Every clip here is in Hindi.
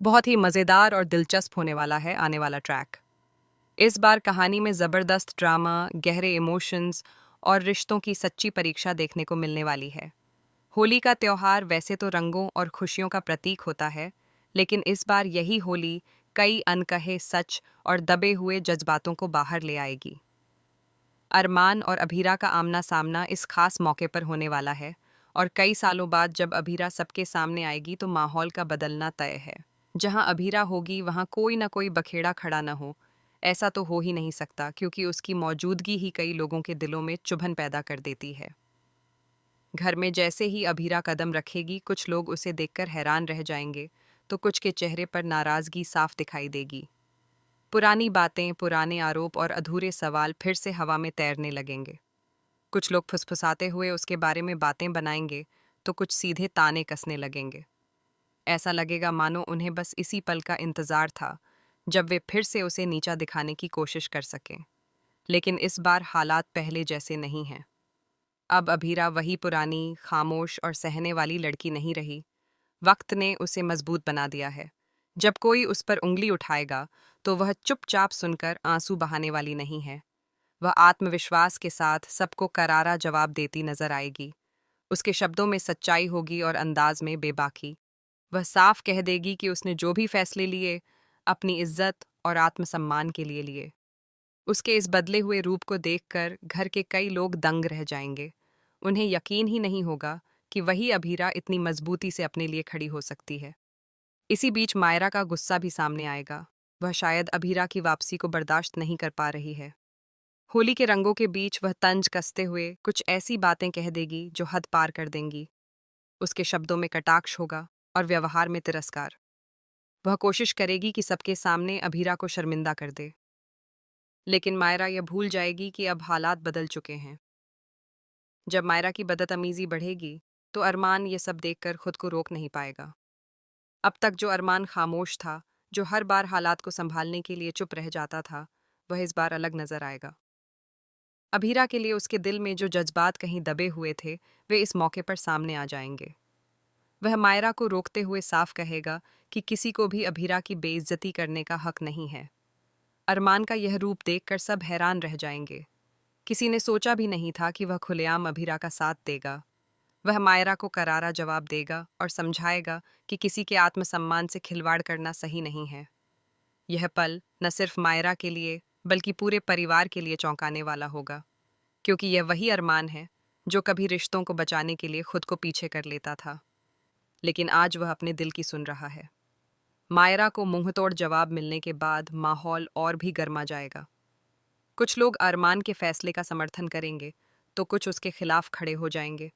बहुत ही मज़ेदार और दिलचस्प होने वाला है आने वाला ट्रैक। इस बार कहानी में ज़बरदस्त ड्रामा, गहरे इमोशंस और रिश्तों की सच्ची परीक्षा देखने को मिलने वाली है। होली का त्योहार वैसे तो रंगों और खुशियों का प्रतीक होता है, लेकिन इस बार यही होली कई अनकहे सच और दबे हुए जज्बातों को बाहर ले आएगी। अरमान और अभीरा का आमना सामना इस खास मौके पर होने वाला है, और कई सालों बाद जब अभीरा सबके सामने आएगी तो माहौल का बदलना तय है। जहां अभीरा होगी वहां कोई ना कोई बखेड़ा खड़ा न हो, ऐसा तो हो ही नहीं सकता, क्योंकि उसकी मौजूदगी ही कई लोगों के दिलों में चुभन पैदा कर देती है। घर में जैसे ही अभीरा कदम रखेगी, कुछ लोग उसे देखकर हैरान रह जाएंगे, तो कुछ के चेहरे पर नाराजगी साफ दिखाई देगी। पुरानी बातें, पुराने आरोप और अधूरे सवाल फिर से हवा में तैरने लगेंगे। कुछ लोग फुसफुसाते हुए उसके बारे में बातें बनाएंगे, तो कुछ सीधे ताने कसने लगेंगे। ऐसा लगेगा मानो उन्हें बस इसी पल का इंतजार था, जब वे फिर से उसे नीचा दिखाने की कोशिश कर सकें। लेकिन इस बार हालात पहले जैसे नहीं हैं। अब अभीरा वही पुरानी, खामोश और सहने वाली लड़की नहीं रही। वक्त ने उसे मजबूत बना दिया है। जब कोई उस पर उंगली उठाएगा, तो वह चुपचाप सुनकर आंसू बहाने वाली नहीं है। वह आत्मविश्वास के साथ सबको करारा जवाब देती नजर आएगी। उसके शब्दों में सच्चाई होगी और अंदाज में बेबाकी। वह साफ कह देगी कि उसने जो भी फैसले लिए, अपनी इज्जत और आत्मसम्मान के लिए लिए। उसके इस बदले हुए रूप को देखकर घर के कई लोग दंग रह जाएंगे। उन्हें यकीन ही नहीं होगा कि वही अभीरा इतनी मजबूती से अपने लिए खड़ी हो सकती है। इसी बीच मायरा का गुस्सा भी सामने आएगा। वह शायद अभीरा की वापसी को बर्दाश्त नहीं कर पा रही है। होली के रंगों के बीच वह तंज कसते हुए कुछ ऐसी बातें कह देगी जो हद पार कर देंगी। उसके शब्दों में कटाक्ष होगा और व्यवहार में तिरस्कार। वह कोशिश करेगी कि सबके सामने अभीरा को शर्मिंदा कर दे, लेकिन मायरा यह भूल जाएगी कि अब हालात बदल चुके हैं। जब मायरा की बदतमीजी बढ़ेगी, तो अरमान ये सब देखकर खुद को रोक नहीं पाएगा। अब तक जो अरमान खामोश था, जो हर बार हालात को संभालने के लिए चुप रह जाता था, वह इस बार अलग नजर आएगा। अभीरा के लिए उसके दिल में जो जज्बात कहीं दबे हुए थे, वे इस मौके पर सामने आ जाएंगे। वह मायरा को रोकते हुए साफ कहेगा कि किसी को भी अभीरा की बेइज्जती करने का हक नहीं है। अरमान का यह रूप देखकर सब हैरान रह जाएंगे। किसी ने सोचा भी नहीं था कि वह खुलेआम अभीरा का साथ देगा। वह मायरा को करारा जवाब देगा और समझाएगा कि किसी के आत्मसम्मान से खिलवाड़ करना सही नहीं है। यह पल न सिर्फ मायरा के लिए, बल्कि पूरे परिवार के लिए चौंकाने वाला होगा, क्योंकि यह वही अरमान है जो कभी रिश्तों को बचाने के लिए खुद को पीछे कर लेता था, लेकिन आज वह अपने दिल की सुन रहा है। मायरा को मुंहतोड़ जवाब मिलने के बाद माहौल और भी गर्मा जाएगा। कुछ लोग अरमान के फैसले का समर्थन करेंगे, तो कुछ उसके खिलाफ खड़े हो जाएंगे।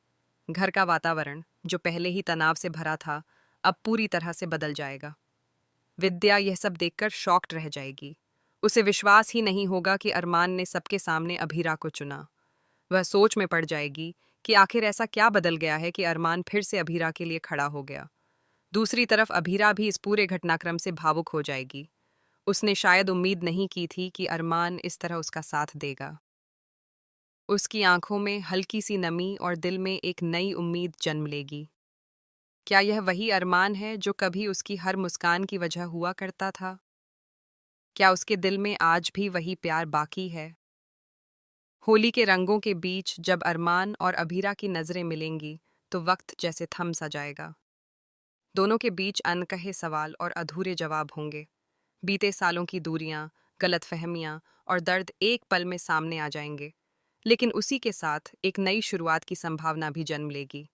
घर का वातावरण, जो पहले ही तनाव से भरा था, अब पूरी तरह से बदल जाएगा। विद्या यह सब देखकर शॉक्ड रह जाएगी। उसे विश्वास ही नहीं होगा कि अरमान ने सबके सामने अभीरा को चुना। वह सोच में पड़ जाएगी कि आखिर ऐसा क्या बदल गया है कि अरमान फिर से अभीरा के लिए खड़ा हो गया। दूसरी तरफ अभीरा भी इस पूरे घटनाक्रम से भावुक हो जाएगी। उसने शायद उम्मीद नहीं की थी कि अरमान इस तरह उसका साथ देगा। उसकी आंखों में हल्की सी नमी और दिल में एक नई उम्मीद जन्म लेगी। क्या यह वही अरमान है जो कभी उसकी हर मुस्कान की वजह हुआ करता था? क्या उसके दिल में आज भी वही प्यार बाकी है? होली के रंगों के बीच जब अरमान और अभीरा की नजरें मिलेंगी, तो वक्त जैसे थम सा जाएगा। दोनों के बीच अनकहे सवाल और अधूरे जवाब होंगे। बीते सालों की दूरियां, गलतफहमियां और दर्द एक पल में सामने आ जाएंगे, लेकिन उसी के साथ एक नई शुरुआत की संभावना भी जन्म लेगी।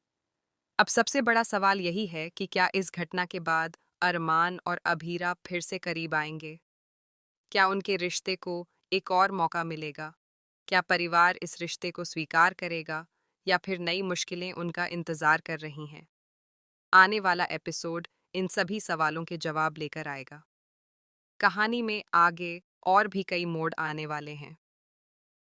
अब सबसे बड़ा सवाल यही है कि क्या इस घटना के बाद अरमान और अभीरा फिर से करीब आएंगे? क्या उनके रिश्ते को एक और मौका मिलेगा? क्या परिवार इस रिश्ते को स्वीकार करेगा, या फिर नई मुश्किलें उनका इंतजार कर रही हैं? आने वाला एपिसोड इन सभी सवालों के जवाब लेकर आएगा। कहानी में आगे और भी कई मोड़ आने वाले हैं।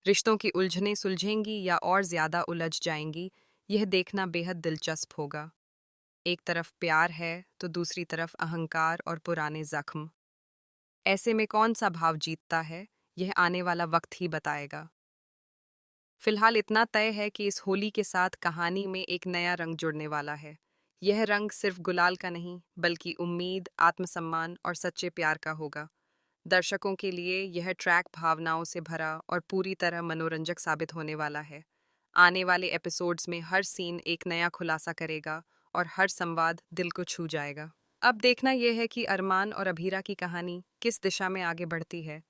रिश्तों की उलझनें सुलझेंगी या और ज्यादा उलझ जाएंगी, यह देखना बेहद दिलचस्प होगा। एक तरफ प्यार है, तो दूसरी तरफ अहंकार और पुराने जख्म। ऐसे में कौन सा भाव जीतता है, यह आने वाला वक्त ही बताएगा। फिलहाल इतना तय है कि इस होली के साथ कहानी में एक नया रंग जुड़ने वाला है। यह रंग सिर्फ गुलाल का नहीं, बल्कि उम्मीद, आत्मसम्मान और सच्चे प्यार का होगा। दर्शकों के लिए यह ट्रैक भावनाओं से भरा और पूरी तरह मनोरंजक साबित होने वाला है। आने वाले एपिसोड्स में हर सीन एक नया खुलासा करेगा और हर संवाद दिल को छू जाएगा। अब देखना यह है कि अरमान और अभीरा की कहानी किस दिशा में आगे बढ़ती है।